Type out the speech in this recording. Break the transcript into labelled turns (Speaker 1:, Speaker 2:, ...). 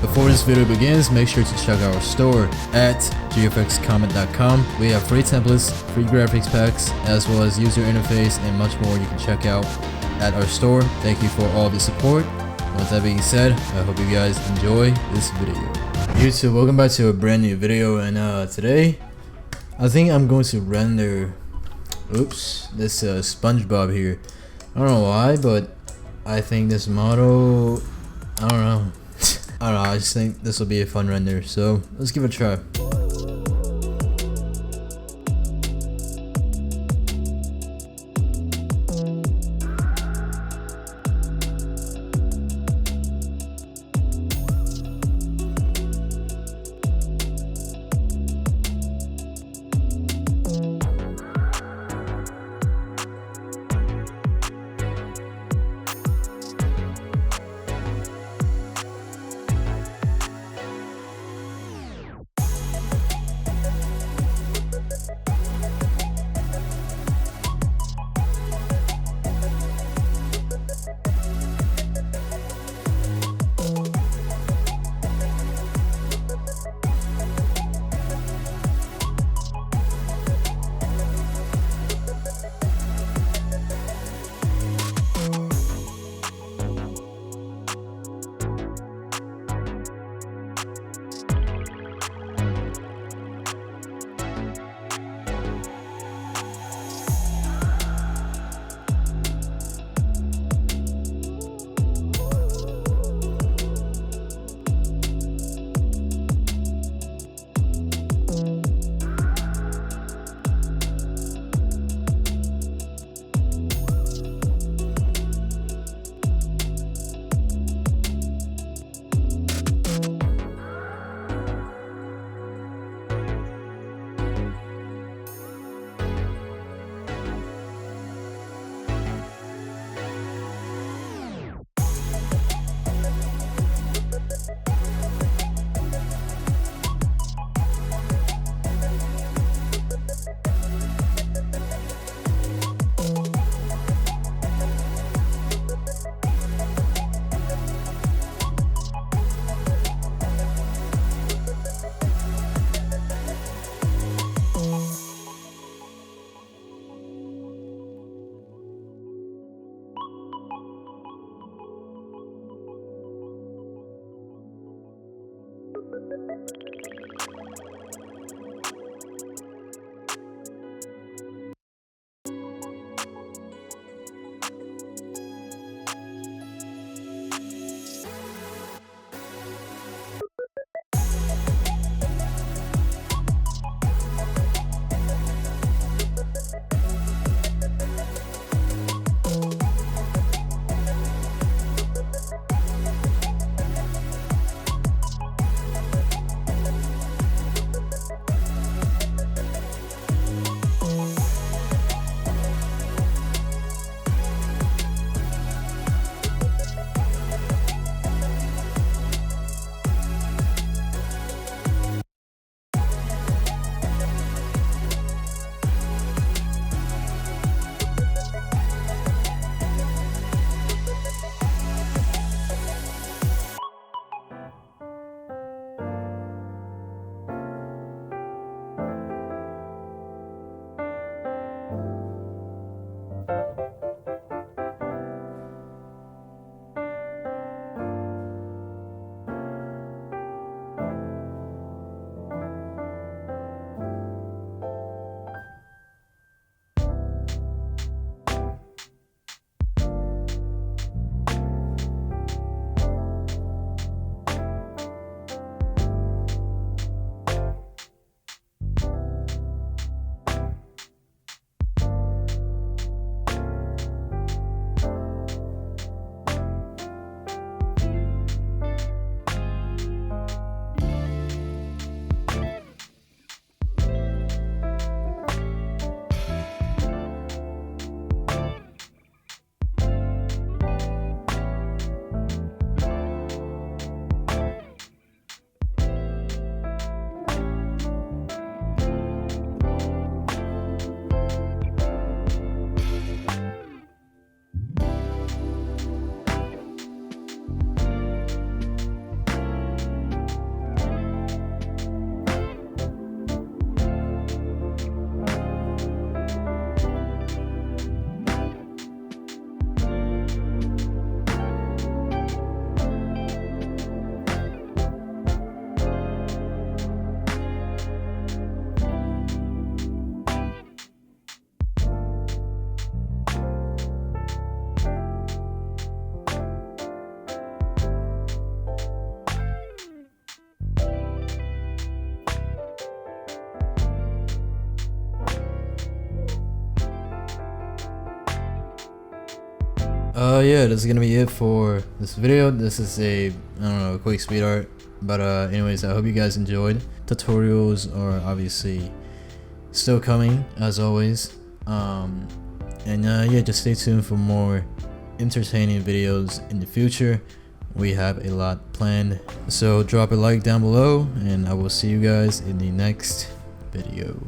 Speaker 1: Before this video begins, make sure to check out our store at gfxcomment.com. We have free templates, free graphics packs, as well as user interface and much more you can check out at our store. Thank you for all the support. And with that being said, I hope you guys enjoy this video. YouTube, welcome back to a brand new video, and today I think I'm going to render this SpongeBob here. I don't know why, but I think this model, I don't know, I just think this will be a fun render, so let's give it a try. Yeah, that's gonna be it for this video. This is a, I don't know, a quick speed art. But anyways, I hope you guys enjoyed. Tutorials are obviously still coming as always. And yeah, just stay tuned for more entertaining videos in the future. We have a lot planned, so drop a like down below, and I will see you guys in the next video.